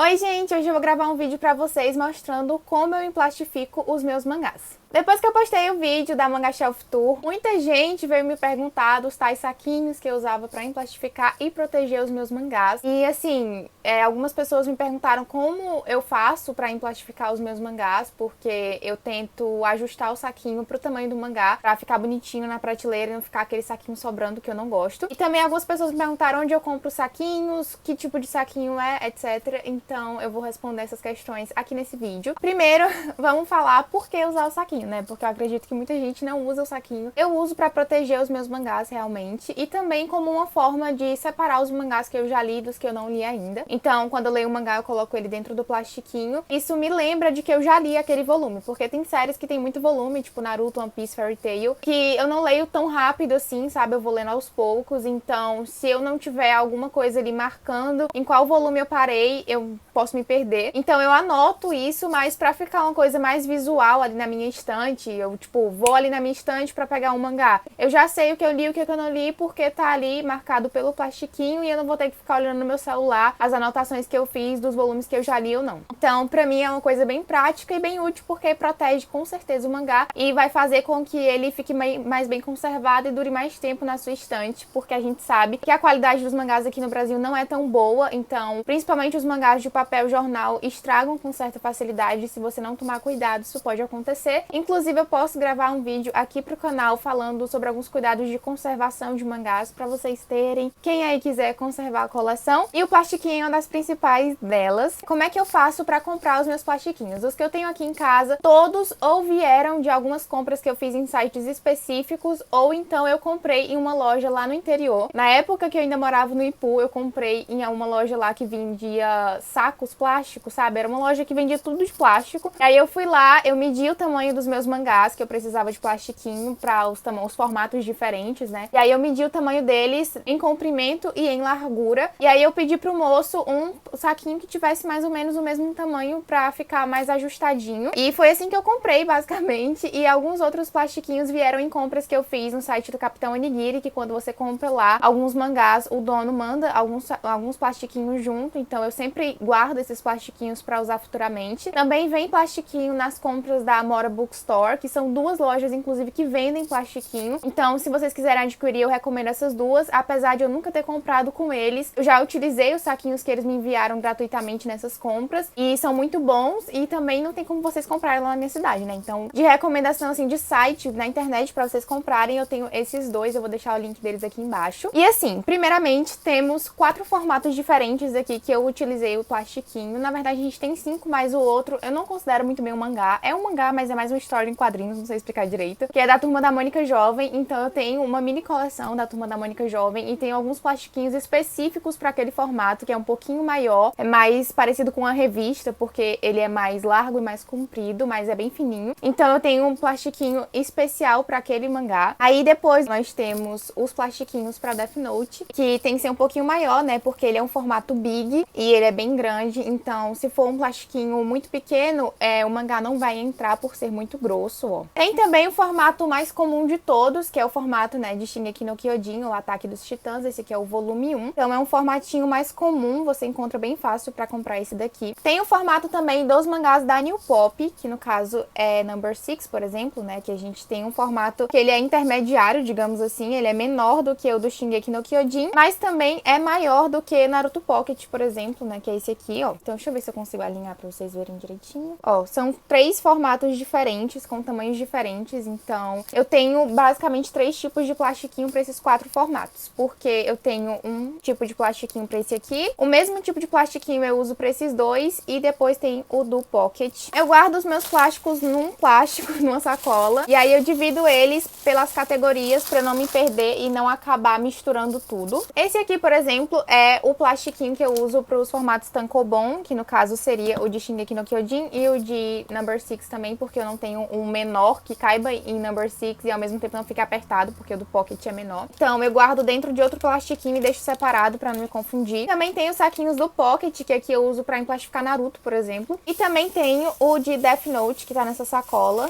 Oi gente, hoje eu vou gravar um vídeo pra vocês mostrando como eu emplastifico os meus mangás. Depois que eu postei o vídeo da Manga Shelf Tour, muita gente veio me perguntar dos tais saquinhos que eu usava pra emplastificar e proteger os meus mangás. E assim, algumas pessoas me perguntaram como eu faço pra emplastificar os meus mangás, porque eu tento ajustar o saquinho pro tamanho do mangá, pra ficar bonitinho na prateleira e não ficar aquele saquinho sobrando que eu não gosto. E também algumas pessoas me perguntaram onde eu compro os saquinhos, que tipo de saquinho é, etc. Então eu vou responder essas questões aqui nesse vídeo. Primeiro, vamos falar por que usar o saquinho, né? Porque eu acredito que muita gente não usa o saquinho. Eu uso pra proteger os meus mangás realmente e também como uma forma de separar os mangás que eu já li dos que eu não li ainda. Então, quando eu leio um mangá, eu coloco ele dentro do plastiquinho. Isso me lembra de que eu já li aquele volume, porque tem séries que tem muito volume, tipo Naruto, One Piece, Fairy Tail, que eu não leio tão rápido assim, sabe? Eu vou lendo aos poucos. Então, se eu não tiver alguma coisa ali marcando em qual volume eu parei, eu posso me perder. Então, eu anoto isso, mas pra ficar uma coisa mais visual ali na minha estante, eu, tipo, vou ali na minha estante pra pegar um mangá. Eu já sei o que eu li e o que eu não li, porque tá ali marcado pelo plastiquinho e eu não vou ter que ficar olhando no meu celular as anotações que eu fiz dos volumes que eu já li ou não. Então, pra mim é uma coisa bem prática e bem útil, porque protege com certeza o mangá e vai fazer com que ele fique mais bem conservado e dure mais tempo na sua estante, porque a gente sabe que a qualidade dos mangás aqui no Brasil não é tão boa, então, principalmente os mangás de papel jornal estragam com certa facilidade. Se você não tomar cuidado, isso pode acontecer. Inclusive, eu posso gravar um vídeo aqui pro canal falando sobre alguns cuidados de conservação de mangás pra vocês terem, quem aí quiser conservar a coleção. E o plastiquinho é uma das principais delas. Como é que eu faço pra comprar os meus plastiquinhos? Os que eu tenho aqui em casa, todos ou vieram de algumas compras que eu fiz em sites específicos, ou então eu comprei em uma loja lá no interior. Na época que eu ainda morava no Ipu, eu comprei em uma loja lá que vendia sacos plásticos, sabe? Era uma loja que vendia tudo de plástico. Aí eu fui lá, eu medi o tamanho dos meus mangás, que eu precisava de plastiquinho para os formatos diferentes, né? E aí eu medi o tamanho deles em comprimento e em largura. E aí eu pedi pro moço um saquinho que tivesse mais ou menos o mesmo tamanho para ficar mais ajustadinho. E foi assim que eu comprei, basicamente. E alguns outros plastiquinhos vieram em compras que eu fiz no site do Capitão Onigiri, que quando você compra lá alguns mangás, o dono manda alguns plastiquinhos junto. Então eu sempre guardo esses plastiquinhos para usar futuramente. Também vem plastiquinho nas compras da Amora Bookstore, que são duas lojas, inclusive, que vendem plastiquinho. Então, se vocês quiserem adquirir, eu recomendo essas duas. Apesar de eu nunca ter comprado com eles, eu já utilizei os saquinhos que eles me enviaram gratuitamente nessas compras. E são muito bons e também não tem como vocês comprarem lá na minha cidade, né? Então, de recomendação, assim, de site na internet pra vocês comprarem, eu tenho esses dois. Eu vou deixar o link deles aqui embaixo. E assim, primeiramente, temos 4 formatos diferentes aqui que eu utilizei o plastiquinho. Na verdade, a gente tem 5, mas o outro eu não considero muito bem um mangá. É um mangá, mas é mais uma história em quadrinhos, não sei explicar direito. Que é da Turma da Mônica Jovem, então eu tenho uma mini coleção da Turma da Mônica Jovem e tenho alguns plastiquinhos específicos para aquele formato, que é um pouquinho maior, é mais parecido com uma revista, porque ele é mais largo e mais comprido, mas é bem fininho. Então eu tenho um plastiquinho especial para aquele mangá. Aí depois nós temos os plastiquinhos para Death Note, que tem que ser um pouquinho maior, né, porque ele é um formato big e ele é bem grande, então se for um plastiquinho muito pequeno, o mangá não vai entrar por ser muito grosso, ó. Tem também o formato mais comum de todos, que é o formato, né, de Shingeki no Kyojin, o Ataque dos Titãs. Esse aqui é o volume 1. Então é um formatinho mais comum, você encontra bem fácil pra comprar esse daqui. Tem o formato também dos mangás da New Pop, que no caso é Number 6, por exemplo, né, que a gente tem um formato que ele é intermediário, digamos assim. Ele é menor do que o do Shingeki no Kyojin, mas também é maior do que Naruto Pocket, por exemplo, né, que é esse aqui, ó. Então deixa eu ver se eu consigo alinhar pra vocês verem direitinho. Ó, são 3 formatos diferentes, com tamanhos diferentes, então eu tenho basicamente 3 tipos de plastiquinho para esses 4 formatos, porque eu tenho um tipo de plastiquinho para esse aqui, o mesmo tipo de plastiquinho eu uso para esses dois e depois tem o do Pocket. Eu guardo os meus plásticos num plástico, numa sacola, e aí eu divido eles pelas categorias para não me perder e não acabar misturando tudo. Esse aqui, por exemplo, é o plastiquinho que eu uso para os formatos tankobon, que no caso seria o de Shingeki no Kyojin e o de Number 6 também, porque eu não tenho um menor que caiba em Number 6 e ao mesmo tempo não fique apertado, porque o do Pocket é menor. Então eu guardo dentro de outro plastiquinho e deixo separado pra não me confundir. Também tenho os saquinhos do Pocket, que aqui eu uso pra emplastificar Naruto, por exemplo. E também tenho o de Death Note, que tá nessa sacola.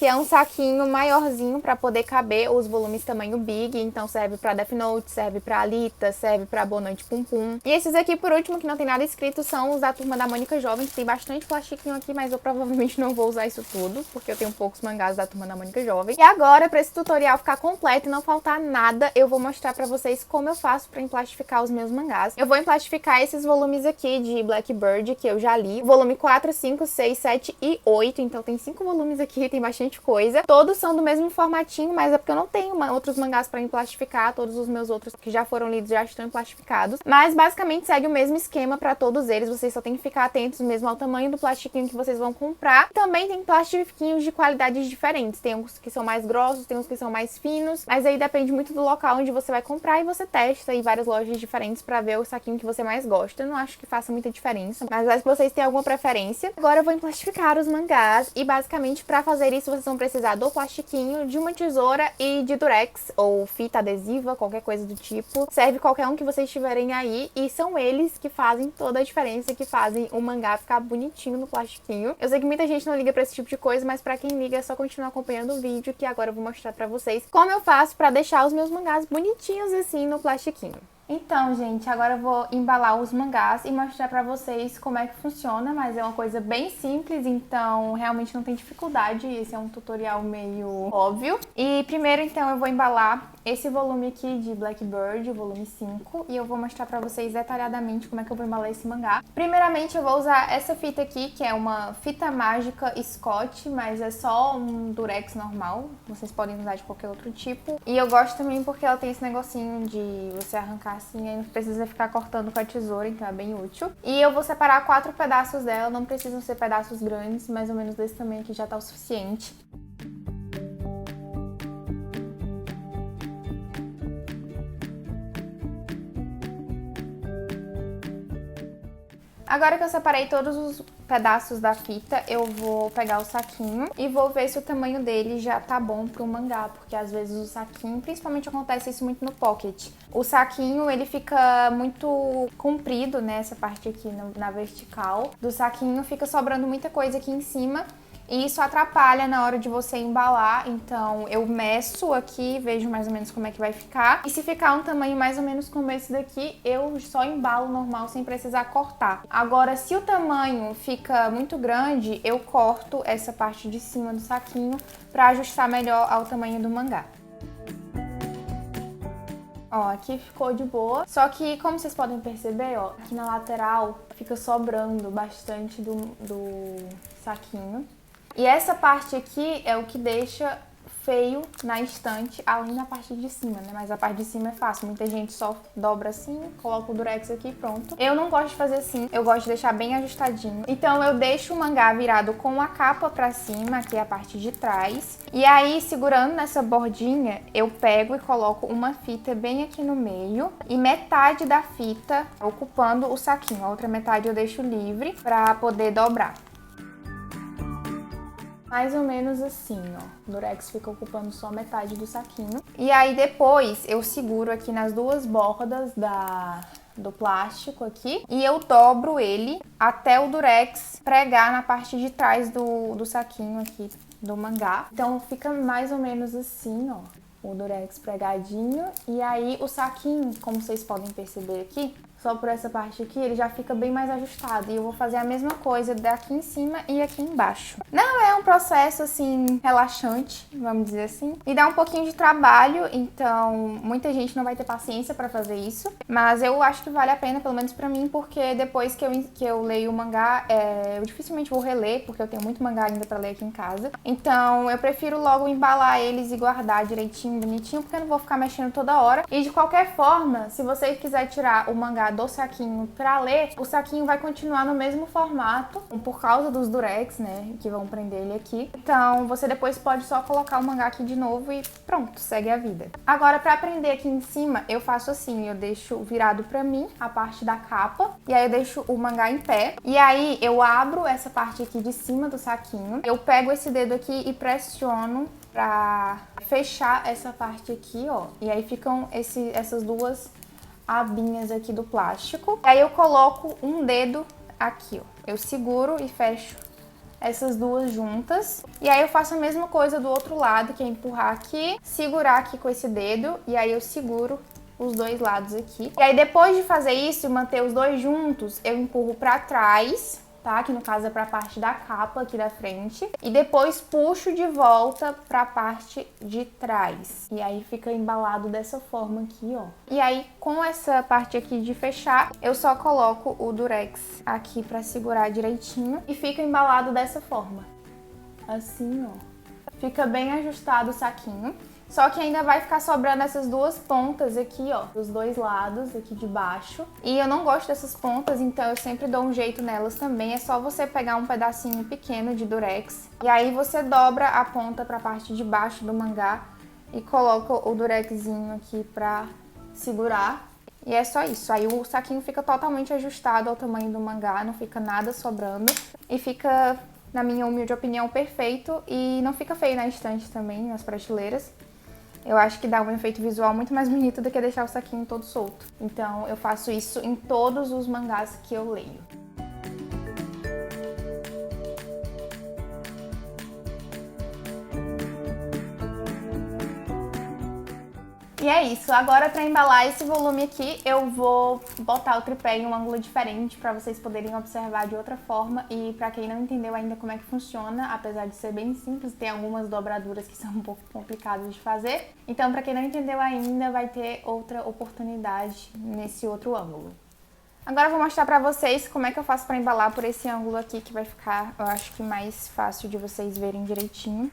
que é um saquinho maiorzinho para poder caber os volumes tamanho big, então serve para Death Note, serve para Alita, serve para Boa Noite Pum Pum. E esses aqui, por último, que não tem nada escrito, são os da Turma da Mônica Jovem, que tem bastante plastiquinho aqui, mas eu provavelmente não vou usar isso tudo, porque eu tenho poucos mangás da Turma da Mônica Jovem. E agora, para esse tutorial ficar completo e não faltar nada, eu vou mostrar para vocês como eu faço para emplastificar os meus mangás. Eu vou emplastificar esses volumes aqui de Blackbird, que eu já li, volume 4, 5, 6, 7 e 8, então tem 5 volumes aqui, tem bastante coisa. Todos são do mesmo formatinho, mas é porque eu não tenho outros mangás para emplastificar, todos os meus outros que já foram lidos já estão emplastificados, mas basicamente segue o mesmo esquema para todos eles, vocês só tem que ficar atentos mesmo ao tamanho do plastiquinho que vocês vão comprar. Também tem plastiquinhos de qualidades diferentes, tem uns que são mais grossos, tem uns que são mais finos, mas aí depende muito do local onde você vai comprar e você testa em várias lojas diferentes para ver o saquinho que você mais gosta. Eu não acho que faça muita diferença, mas acho que vocês têm alguma preferência. Agora eu vou emplastificar os mangás e basicamente para fazer isso vocês vão precisar do plastiquinho, de uma tesoura e de durex ou fita adesiva, qualquer coisa do tipo. Serve qualquer um que vocês tiverem aí e são eles que fazem toda a diferença, que fazem o mangá ficar bonitinho no plastiquinho. Eu sei que muita gente não liga pra esse tipo de coisa, mas pra quem liga é só continuar acompanhando o vídeo, que agora eu vou mostrar pra vocês como eu faço pra deixar os meus mangás bonitinhos assim no plastiquinho. Então, gente, agora eu vou embalar os mangás e mostrar pra vocês como é que funciona, mas é uma coisa bem simples, então realmente não tem dificuldade, esse é um tutorial meio óbvio. E primeiro, então, eu vou embalar esse volume aqui de Blackbird, o volume 5, e eu vou mostrar pra vocês detalhadamente como é que eu vou embalar esse mangá. Primeiramente, eu vou usar essa fita aqui, que é uma fita mágica Scott, mas é só um durex normal, vocês podem usar de qualquer outro tipo. E eu gosto também porque ela tem esse negocinho de você arrancar assim, aí não precisa ficar cortando com a tesoura, então é bem útil. E eu vou separar 4 pedaços dela, não precisam ser pedaços grandes, mais ou menos desse tamanho aqui já tá o suficiente. Agora que eu separei todos os pedaços da fita, eu vou pegar o saquinho e vou ver se o tamanho dele já tá bom pro mangá, porque às vezes o saquinho, principalmente acontece isso muito no pocket, o saquinho ele fica muito comprido, né, essa parte aqui na vertical do saquinho, fica sobrando muita coisa aqui em cima. E isso atrapalha na hora de você embalar, então eu meço aqui, vejo mais ou menos como é que vai ficar. E se ficar um tamanho mais ou menos como esse daqui, eu só embalo normal sem precisar cortar. Agora, se o tamanho fica muito grande, eu corto essa parte de cima do saquinho para ajustar melhor ao tamanho do mangá. Ó, aqui ficou de boa, só que como vocês podem perceber, ó, aqui na lateral fica sobrando bastante do saquinho. E essa parte aqui é o que deixa feio na estante, além da parte de cima, né? Mas a parte de cima é fácil, muita gente só dobra assim, coloca o durex aqui e pronto. Eu não gosto de fazer assim, eu gosto de deixar bem ajustadinho. Então eu deixo o mangá virado com a capa pra cima, que é a parte de trás. E aí, segurando nessa bordinha, eu pego e coloco uma fita bem aqui no meio e metade da fita ocupando o saquinho. A outra metade eu deixo livre pra poder dobrar. Mais ou menos assim, ó. O durex fica ocupando só metade do saquinho. E aí depois eu seguro aqui nas duas bordas do plástico aqui e eu dobro ele até o durex pregar na parte de trás do saquinho aqui do mangá. Então fica mais ou menos assim, ó. O durex pregadinho e aí o saquinho, como vocês podem perceber aqui, só por essa parte aqui, ele já fica bem mais ajustado. E eu vou fazer a mesma coisa daqui em cima e aqui embaixo. Não é um processo, assim, relaxante, vamos dizer assim. E dá um pouquinho de trabalho, então muita gente não vai ter paciência pra fazer isso. Mas eu acho que vale a pena, pelo menos pra mim, porque depois que eu leio o mangá, eu dificilmente vou reler, porque eu tenho muito mangá ainda pra ler aqui em casa. Então eu prefiro logo embalar eles e guardar direitinho, bonitinho, porque eu não vou ficar mexendo toda hora. E de qualquer forma, se você quiser tirar o mangá do saquinho pra ler, o saquinho vai continuar no mesmo formato, por causa dos durex, né, que vão prender ele aqui. Então, você depois pode só colocar o mangá aqui de novo e pronto, segue a vida. Agora, pra prender aqui em cima, eu faço assim, eu deixo virado pra mim, a parte da capa, e aí eu deixo o mangá em pé, e aí eu abro essa parte aqui de cima do saquinho, eu pego esse dedo aqui e pressiono pra fechar essa parte aqui, ó, e aí ficam essas duas abinhas aqui do plástico. Aí eu coloco um dedo aqui, ó. Eu seguro e fecho essas duas juntas. E aí eu faço a mesma coisa do outro lado, que é empurrar aqui, segurar aqui com esse dedo, e aí eu seguro os dois lados aqui. E aí depois de fazer isso e manter os dois juntos, eu empurro pra trás, tá? Que no caso é pra parte da capa aqui da frente. E depois puxo de volta pra parte de trás. E aí fica embalado dessa forma aqui, ó. E aí com essa parte aqui de fechar, eu só coloco o durex aqui pra segurar direitinho. E fica embalado dessa forma. Assim, ó. Fica bem ajustado o saquinho. Só que ainda vai ficar sobrando essas duas pontas aqui, ó, dos dois lados aqui de baixo. E eu não gosto dessas pontas, então eu sempre dou um jeito nelas também. É só você pegar um pedacinho pequeno de durex. E aí você dobra a ponta pra parte de baixo do mangá e coloca o durexzinho aqui pra segurar. E é só isso. Aí o saquinho fica totalmente ajustado ao tamanho do mangá, não fica nada sobrando. E fica, na minha humilde opinião, perfeito. E não fica feio na estante também, nas prateleiras. Eu acho que dá um efeito visual muito mais bonito do que deixar o saquinho todo solto. Então eu faço isso em todos os mangás que eu leio. E é isso, agora para embalar esse volume aqui, eu vou botar o tripé em um ângulo diferente para vocês poderem observar de outra forma. E para quem não entendeu ainda como é que funciona, apesar de ser bem simples, tem algumas dobraduras que são um pouco complicadas de fazer. Então, para quem não entendeu ainda, vai ter outra oportunidade nesse outro ângulo. Agora eu vou mostrar pra vocês como é que eu faço para embalar por esse ângulo aqui, que vai ficar, eu acho que mais fácil de vocês verem direitinho.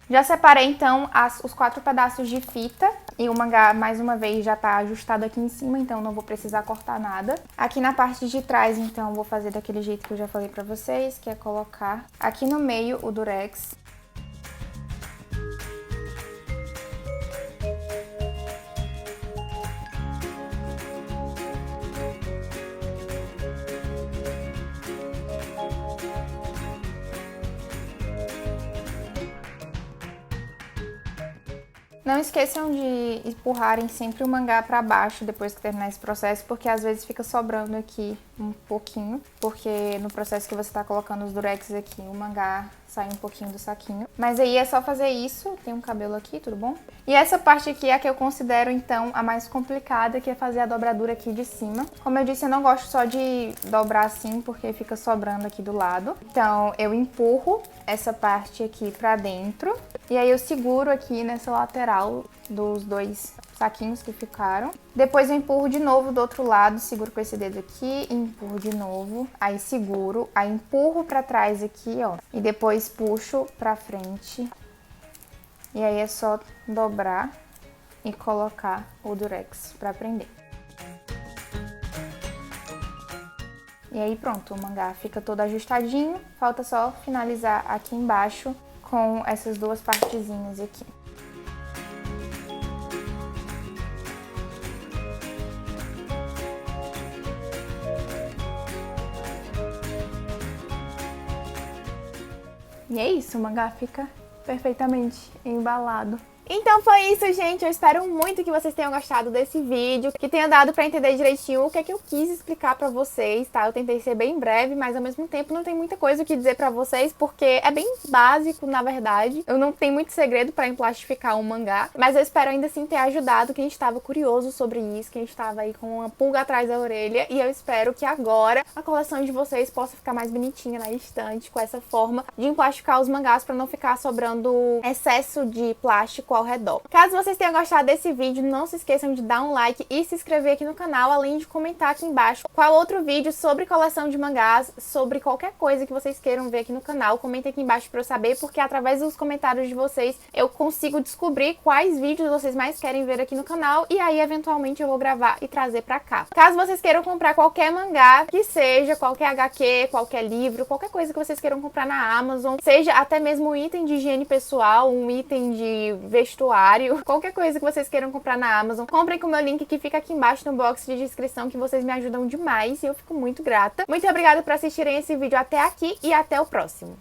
Já separei então os 4 pedaços de fita e o mangá, mais uma vez, já tá ajustado aqui em cima, então não vou precisar cortar nada. Aqui na parte de trás, então, vou fazer daquele jeito que eu já falei pra vocês, que é colocar aqui no meio o durex. Não esqueçam de empurrarem sempre o mangá pra baixo depois que terminar esse processo, porque às vezes fica sobrando aqui um pouquinho, porque no processo que você tá colocando os durex aqui, o mangá sai um pouquinho do saquinho. Mas aí é só fazer isso. Tem um cabelo aqui, tudo bom? E essa parte aqui é a que eu considero, então, a mais complicada, que é fazer a dobradura aqui de cima. Como eu disse, eu não gosto só de dobrar assim, porque fica sobrando aqui do lado. Então, eu empurro essa parte aqui pra dentro. E aí eu seguro aqui nessa lateral dos dois saquinhos que ficaram. Depois eu empurro de novo do outro lado, seguro com esse dedo aqui, empurro de novo, aí seguro, aí empurro pra trás aqui, ó, e depois puxo pra frente. E aí é só dobrar e colocar o durex pra prender. E aí pronto, o mangá fica todo ajustadinho, falta só finalizar aqui embaixo com essas duas partezinhas aqui. E é isso, o mangá fica perfeitamente embalado. Então foi isso, gente. Eu espero muito que vocês tenham gostado desse vídeo, que tenha dado pra entender direitinho o que é que eu quis explicar pra vocês, tá? Eu tentei ser bem breve, mas ao mesmo tempo não tem muita coisa o que dizer pra vocês, porque é bem básico, na verdade. Eu não tenho muito segredo pra emplastificar um mangá, mas eu espero ainda assim ter ajudado quem estava curioso sobre isso, quem estava aí com uma pulga atrás da orelha, e eu espero que agora a coleção de vocês possa ficar mais bonitinha na estante, com essa forma de emplasticar os mangás pra não ficar sobrando excesso de plástico ao redor. Caso vocês tenham gostado desse vídeo, não se esqueçam de dar um like e se inscrever aqui no canal, além de comentar aqui embaixo qual outro vídeo sobre coleção de mangás, sobre qualquer coisa que vocês queiram ver aqui no canal. Comentem aqui embaixo pra eu saber, porque através dos comentários de vocês eu consigo descobrir quais vídeos vocês mais querem ver aqui no canal, e aí eventualmente eu vou gravar e trazer pra cá. Caso vocês queiram comprar qualquer mangá, que seja qualquer HQ, qualquer livro, qualquer coisa que vocês queiram comprar na Amazon, seja até mesmo um item de higiene pessoal, um item de vestuário, qualquer coisa que vocês queiram comprar na Amazon, comprem com o meu link que fica aqui embaixo no box de descrição, que vocês me ajudam demais e eu fico muito grata. Muito obrigada por assistirem esse vídeo até aqui e até o próximo.